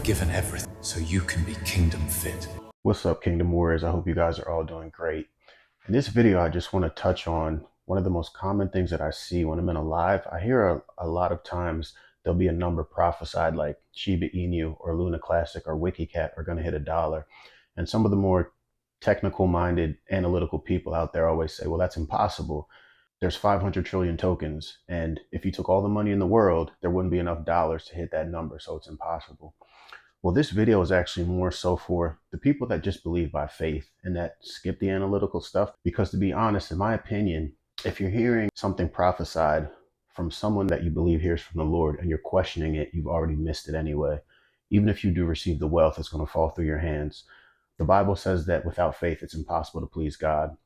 given everything so you can be kingdom fit. What's up, Kingdom Warriors? I hope you guys are all doing great. In this video, I just want to touch on one of the most common things that I see when I'm in a live. I hear a lot of times there'll be a number prophesied like Shiba Inu or Luna Classic or WikiCat are going to hit $1. And some of the more technical minded analytical people out there always say, well, that's impossible. There's 500 trillion tokens. And if you took all the money in the world, there wouldn't be enough dollars to hit that number. So it's impossible. Well, this video is actually more so for the people that just believe by faith and that skip the analytical stuff. Because to be honest, in my opinion, if you're hearing something prophesied from someone that you believe hears from the Lord and you're questioning it, you've already missed it anyway. Even if you do receive the wealth, it's going to fall through your hands. The Bible says that without faith, it's impossible to please God.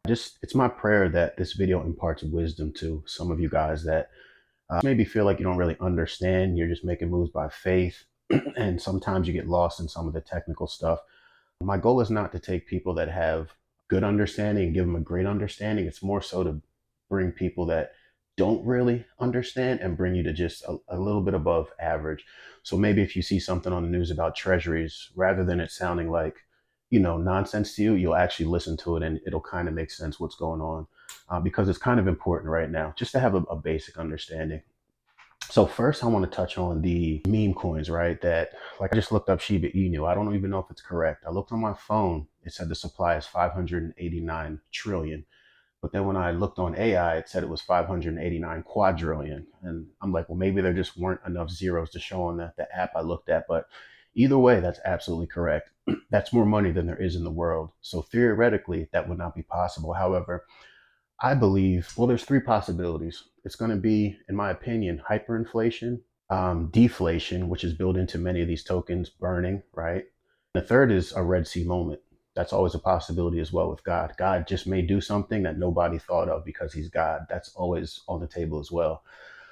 It's my prayer that this video imparts wisdom to some of you guys that maybe feel like you don't really understand. You're just making moves by faith. And sometimes you get lost in some of the technical stuff. My goal is not to take people that have good understanding and give them a great understanding. It's more so to bring people that don't really understand and bring you to just a little bit above average. So maybe if you see something on the news about treasuries, rather than it sounding like, nonsense to you, you'll actually listen to it and it'll kind of make sense what's going on, because it's kind of important right now just to have a basic understanding. So first, I want to touch on the meme coins, right? That, like, I just looked up Shiba Inu. I don't even know if it's correct. I looked on my phone. It said the supply is 589 trillion. But then when I looked on AI, it said it was 589 quadrillion. And I'm like, well, maybe there just weren't enough zeros to show on the app I looked at. But either way, that's absolutely correct. That's more money than there is in the world. So theoretically, that would not be possible. However, I believe, well, there's three possibilities. It's going to be, in my opinion, hyperinflation, deflation, which is built into many of these tokens, burning, right? The third is a Red Sea moment. That's always a possibility as well with God. God just may do something that nobody thought of because he's God. That's always on the table as well.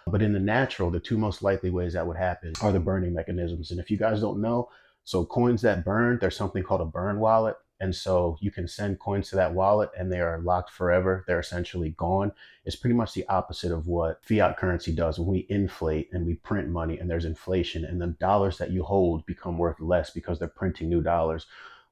But in the natural, the two most likely ways that would happen are the burning mechanisms. And if you guys don't know, so coins that burn, there's something called a burn wallet. And so you can send coins to that wallet and they are locked forever. They're essentially gone. It's pretty much the opposite of what fiat currency does. When we inflate and we print money and there's inflation and the dollars that you hold become worth less because they're printing new dollars.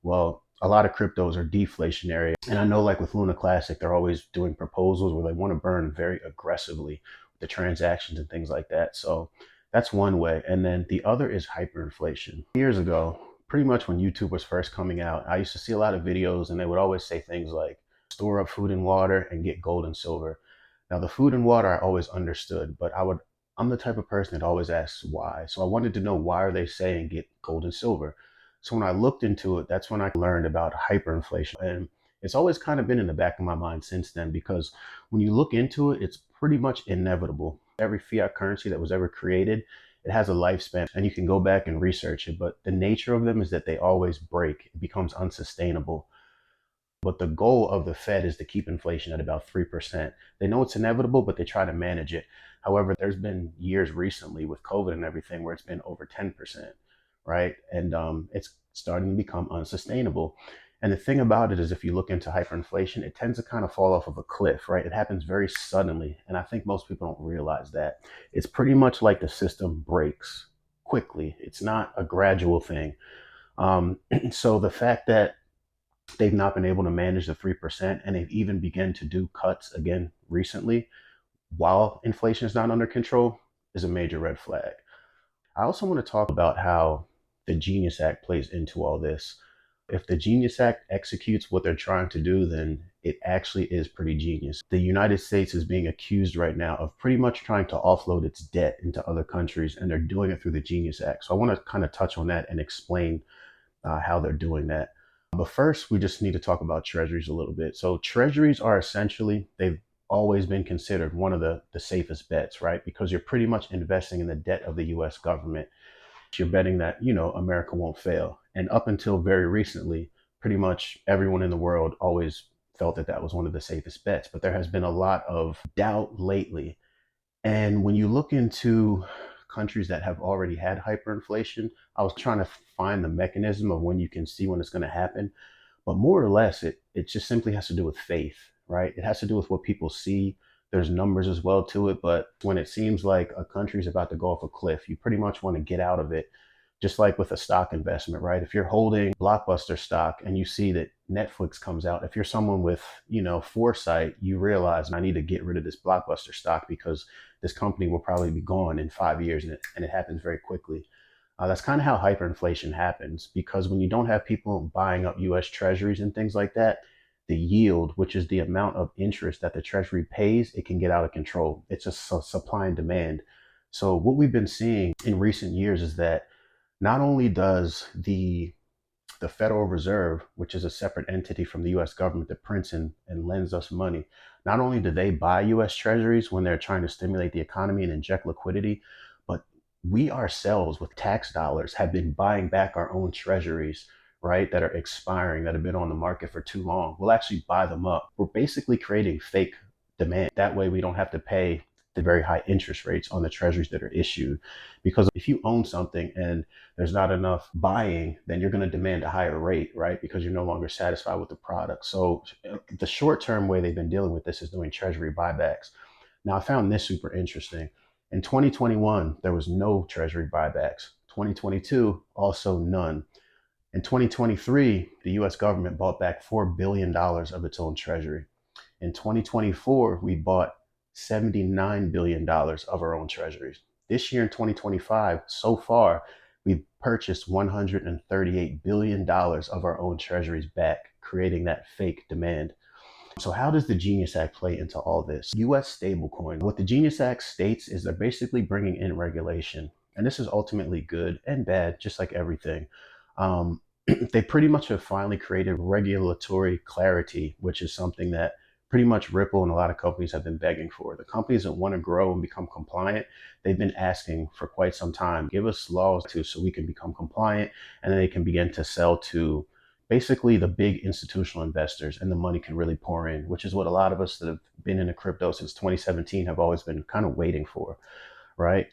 Well, a lot of cryptos are deflationary. And I know, like with Luna Classic, they're always doing proposals where they want to burn very aggressively the transactions and things like that. So that's one way. And then the other is hyperinflation. Years ago, pretty much when YouTube was first coming out, I used to see a lot of videos and they would always say things like store up food and water and get gold and silver. Now the food and water I always understood, but I'm the type of person that always asks why. So I wanted to know, why are they saying get gold and silver? So when I looked into it, that's when I learned about hyperinflation. And it's always kind of been in the back of my mind since then, because when you look into it, it's pretty much inevitable. Every fiat currency that was ever created, it has a lifespan and you can go back and research it. But the nature of them is that they always break. It becomes unsustainable. But the goal of the Fed is to keep inflation at about 3%. They know it's inevitable, but they try to manage it. However, there's been years recently with COVID and everything where it's been over 10%, right? And it's starting to become unsustainable. And the thing about it is, if you look into hyperinflation, it tends to kind of fall off of a cliff, right? It happens very suddenly. And I think most people don't realize that. It's pretty much like the system breaks quickly. It's not a gradual thing. So the fact that they've not been able to manage the 3% and they've even begun to do cuts again recently while inflation is not under control is a major red flag. I also want to talk about how the Genius Act plays into all this. If the Genius Act executes what they're trying to do, then it actually is pretty genius. The United States is being accused right now of pretty much trying to offload its debt into other countries, and they're doing it through the Genius Act. So I want to kind of touch on that and explain how they're doing that. But first, we just need to talk about treasuries a little bit. So treasuries are essentially, they've always been considered one of the safest bets, right? Because you're pretty much investing in the debt of the US government. You're betting that, America won't fail. And up until very recently, pretty much everyone in the world always felt that that was one of the safest bets. But there has been a lot of doubt lately. And when you look into countries that have already had hyperinflation, I was trying to find the mechanism of when you can see when it's going to happen. But more or less, it just simply has to do with faith, right? It has to do with what people see. There's numbers as well to it. But when it seems like a country is about to go off a cliff, you pretty much want to get out of it Just like with a stock investment, right? If you're holding Blockbuster stock and you see that Netflix comes out, if you're someone with, foresight, you realize I need to get rid of this Blockbuster stock because this company will probably be gone in 5 years, and it happens very quickly. That's kind of how hyperinflation happens, because when you don't have people buying up U.S. Treasuries and things like that, the yield, which is the amount of interest that the Treasury pays, it can get out of control. It's just supply and demand. So what we've been seeing in recent years is that not only does the Federal Reserve, which is a separate entity from the US government that prints and lends us money, not only do they buy US Treasuries when they're trying to stimulate the economy and inject liquidity, but we ourselves with tax dollars have been buying back our own treasuries, right, that are expiring, that have been on the market for too long. We'll actually buy them up. We're basically creating fake demand. That way we don't have to pay the very high interest rates on the treasuries that are issued. Because if you own something and there's not enough buying, then you're going to demand a higher rate, right? Because you're no longer satisfied with the product. So the short-term way they've been dealing with this is doing treasury buybacks. Now, I found this super interesting. In 2021, there was no treasury buybacks. 2022, also none. In 2023, the US government bought back $4 billion of its own treasury. In 2024, we bought $79 billion of our own treasuries. This year in 2025, so far, we've purchased $138 billion of our own treasuries back, creating that fake demand. So how does the Genius Act play into all this? U.S. stablecoin. What the Genius Act states is they're basically bringing in regulation. And this is ultimately good and bad, just like everything. They pretty much have finally created regulatory clarity, which is something that pretty much Ripple and a lot of companies have been begging for. The companies that want to grow and become compliant, they've been asking for quite some time. Give us laws so we can become compliant, and then they can begin to sell to basically the big institutional investors, and the money can really pour in, which is what a lot of us that have been into crypto since 2017 have always been kind of waiting for, right?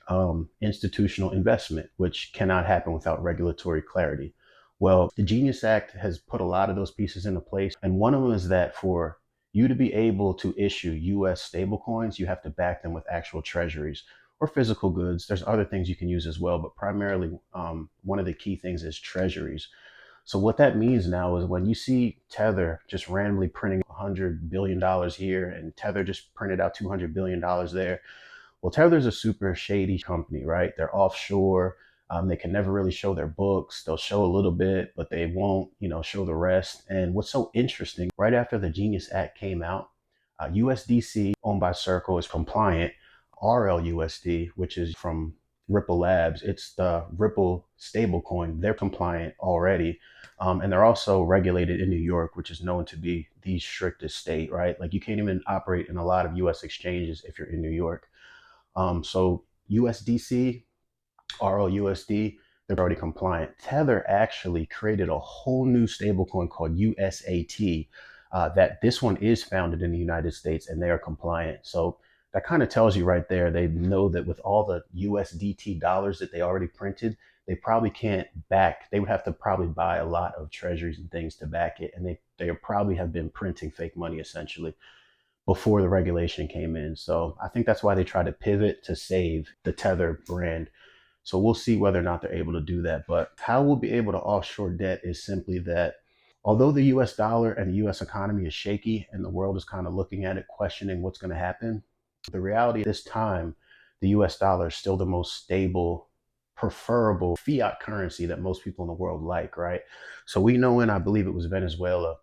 Institutional investment, which cannot happen without regulatory clarity. Well, the Genius Act has put a lot of those pieces into place. And one of them is that for you to be able to issue US stablecoins, you have to back them with actual treasuries or physical goods. There's other things you can use as well, but primarily one of the key things is treasuries. So what that means now is when you see Tether just randomly printing $100 billion here and Tether just printed out $200 billion there. Well, Tether's a super shady company, right? They're offshore. They can never really show their books. They'll show a little bit, but they won't, show the rest. And what's so interesting, right after the Genius Act came out, USDC, owned by Circle, is compliant. RLUSD, which is from Ripple Labs, it's the Ripple stablecoin. They're compliant already. And they're also regulated in New York, which is known to be the strictest state, right? Like you can't even operate in a lot of US exchanges if you're in New York. So USDC, RLUSD, they're already compliant. Tether actually created a whole new stablecoin called USAT. That this one is founded in the United States and they are compliant. So that kind of tells you right there, they know that with all the USDT dollars that they already printed, they probably can't back, they would have to probably buy a lot of treasuries and things to back it. And they probably have been printing fake money essentially before the regulation came in. So I think that's why they try to pivot to save the Tether brand. So we'll see whether or not they're able to do that. But how we'll be able to offshore debt is simply that although the US dollar and the US economy is shaky and the world is kind of looking at it, questioning what's going to happen, the reality at this time, the US dollar is still the most stable, preferable fiat currency that most people in the world like, right? So we know in, I believe it was Venezuela,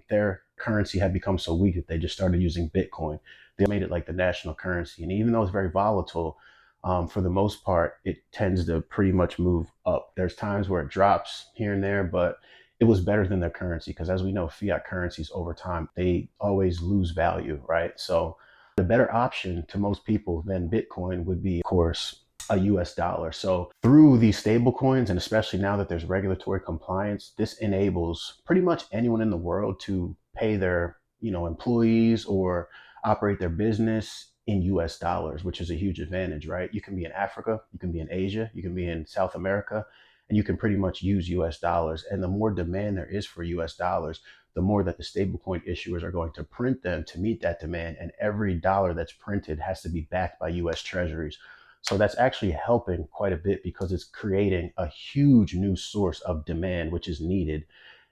their currency had become so weak that they just started using Bitcoin. They made it like the national currency. And even though it's very volatile, for the most part, it tends to pretty much move up. There's times where it drops here and there, but it was better than their currency because as we know, fiat currencies over time, they always lose value, right? So the better option to most people than Bitcoin would be, of course, a US dollar. So through these stable coins, and especially now that there's regulatory compliance, this enables pretty much anyone in the world to pay their, employees or operate their business in US dollars, which is a huge advantage, right? You can be in Africa, you can be in Asia, you can be in South America, and you can pretty much use US dollars. And the more demand there is for US dollars, the more that the stablecoin issuers are going to print them to meet that demand. And every dollar that's printed has to be backed by US treasuries. So that's actually helping quite a bit because it's creating a huge new source of demand, which is needed.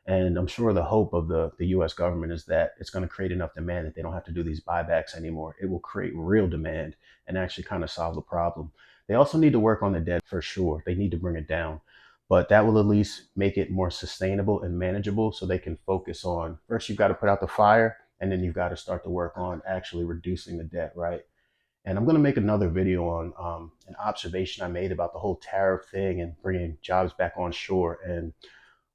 And I'm sure the hope of the US government is that it's going to create enough demand that they don't have to do these buybacks anymore. It will create real demand and actually kind of solve the problem. They also need to work on the debt for sure. They need to bring it down. But that will at least make it more sustainable and manageable so they can focus on first, you've got to put out the fire, and then you've got to start to work on actually reducing the debt, right? And I'm going to make another video on an observation I made about the whole tariff thing and bringing jobs back on shore and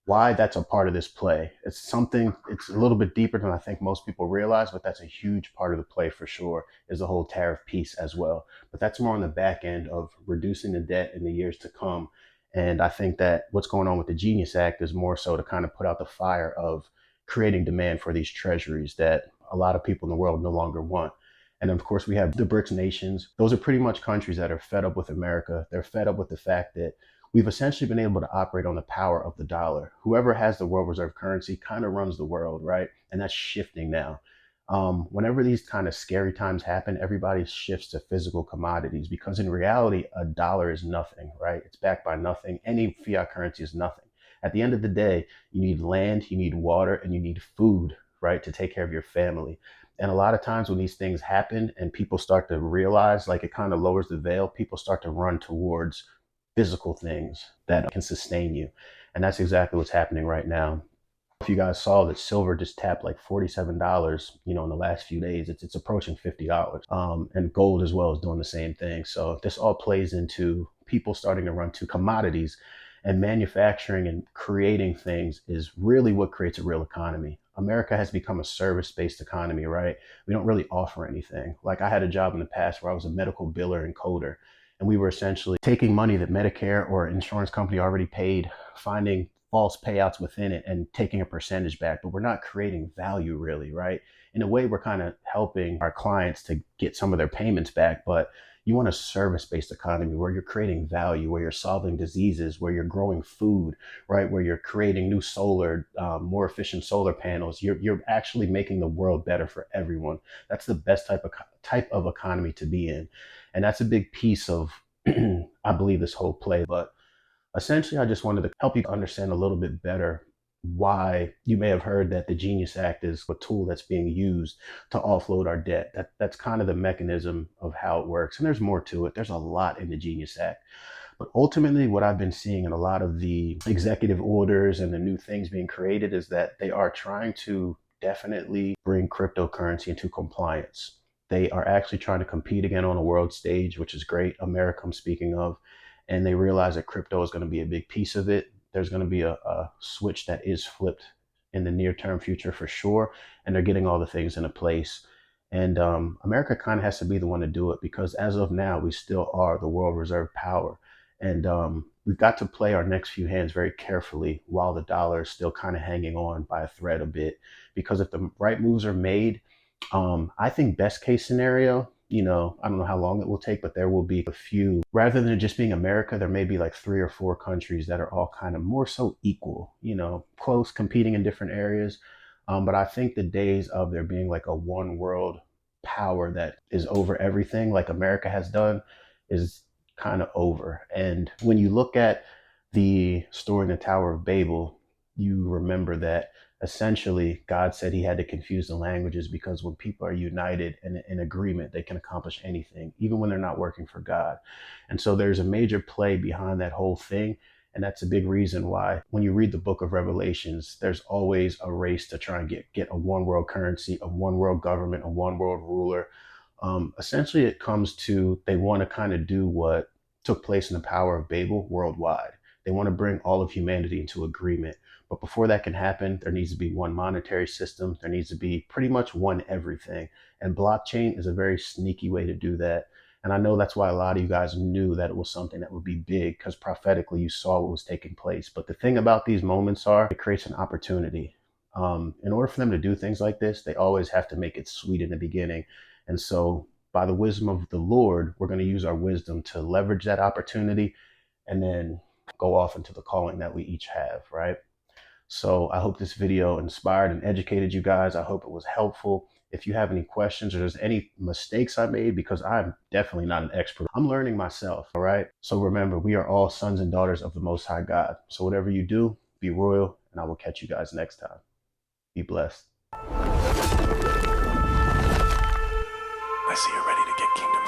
why that's a part of this play. It's something, it's a little bit deeper than I think most people realize, but that's a huge part of the play for sure, is the whole tariff piece as well. But that's more on the back end of reducing the debt in the years to come. And I think that what's going on with the Genius Act is more so to kind of put out the fire of creating demand for these treasuries that a lot of people in the world no longer want. And of course, we have the BRICS nations. Those are pretty much countries that are fed up with America. They're fed up with the fact that we've essentially been able to operate on the power of the dollar. Whoever has the world reserve currency kind of runs the world, right? And that's shifting now. Whenever these kind of scary times happen, everybody shifts to physical commodities because in reality, a dollar is nothing, right? It's backed by nothing. Any fiat currency is nothing. At the end of the day, you need land, you need water, and you need food, right, to take care of your family. And a lot of times when these things happen and people start to realize, like it kind of lowers the veil, people start to run towards physical things that can sustain you. And that's exactly what's happening right now. If you guys saw that silver just tapped like $47, in the last few days, it's approaching $50. And gold as well is doing the same thing. So this all plays into people starting to run to commodities, and manufacturing and creating things is really what creates a real economy. America has become a service-based economy, right? We don't really offer anything. Like I had a job in the past where I was a medical biller and coder, and we were essentially taking money that Medicare or insurance company already paid, finding false payouts within it and taking a percentage back, but we're not creating value really, right? In a way, we're kind of helping our clients to get some of their payments back, but you want a service-based economy where you're creating value, where you're solving diseases, where you're growing food, right? Where you're creating new solar, more efficient solar panels. You're actually making the world better for everyone. That's the best type of economy to be in, and that's a big piece of, I believe, this whole play. But essentially, I just wanted to help you understand a little bit better why you may have heard that the Genius Act is a tool that's being used to offload our debt. That's kind of the mechanism of how it works. And there's more to it. There's a lot in the Genius Act. But ultimately, what I've been seeing in a lot of the executive orders and the new things being created is that they are trying to definitely bring cryptocurrency into compliance. They are actually trying to compete again on a world stage, which is great. America, I'm speaking of. And they realize that crypto is going to be a big piece of it. There's going to be a switch that is flipped in the near term future for sure. And they're getting all the things into place. And America kind of has to be the one to do it because as of now, we still are the world reserve power. And we've got to play our next few hands very carefully while the dollar is still kind of hanging on by a thread a bit. Because if the right moves are made, I think best case scenario, I don't know how long it will take, but there will be a few, rather than it just being America, there may be like 3 or 4 countries that are all kind of more so equal, close, competing in different areas. But I think the days of there being like a one world power that is over everything, like America has done, is kind of over. And when you look at the story in the Tower of Babel, you remember that essentially God said he had to confuse the languages because when people are united and in agreement, they can accomplish anything, even when they're not working for God. And so there's a major play behind that whole thing. And that's a big reason why when you read the book of Revelations, there's always a race to try and get a one world currency, a one world government, a one world ruler. Essentially, it comes to they want to kind of do what took place in the Tower of Babel worldwide. They want to bring all of humanity into agreement. But before that can happen, there needs to be one monetary system. There needs to be pretty much one everything. And blockchain is a very sneaky way to do that. And I know that's why a lot of you guys knew that it was something that would be big because prophetically you saw what was taking place. But the thing about these moments are it creates an opportunity. In order for them to do things like this, they always have to make it sweet in the beginning. And so by the wisdom of the Lord, we're going to use our wisdom to leverage that opportunity and then go off into the calling that we each have, right? So I hope this video inspired and educated you guys. I hope it was helpful. If you have any questions or there's any mistakes I made, because I'm definitely not an expert, I'm learning myself. All right. So remember, we are all sons and daughters of the Most High God. So whatever you do, be royal, and I will catch you guys next time. Be blessed. I see you're ready to get kingdom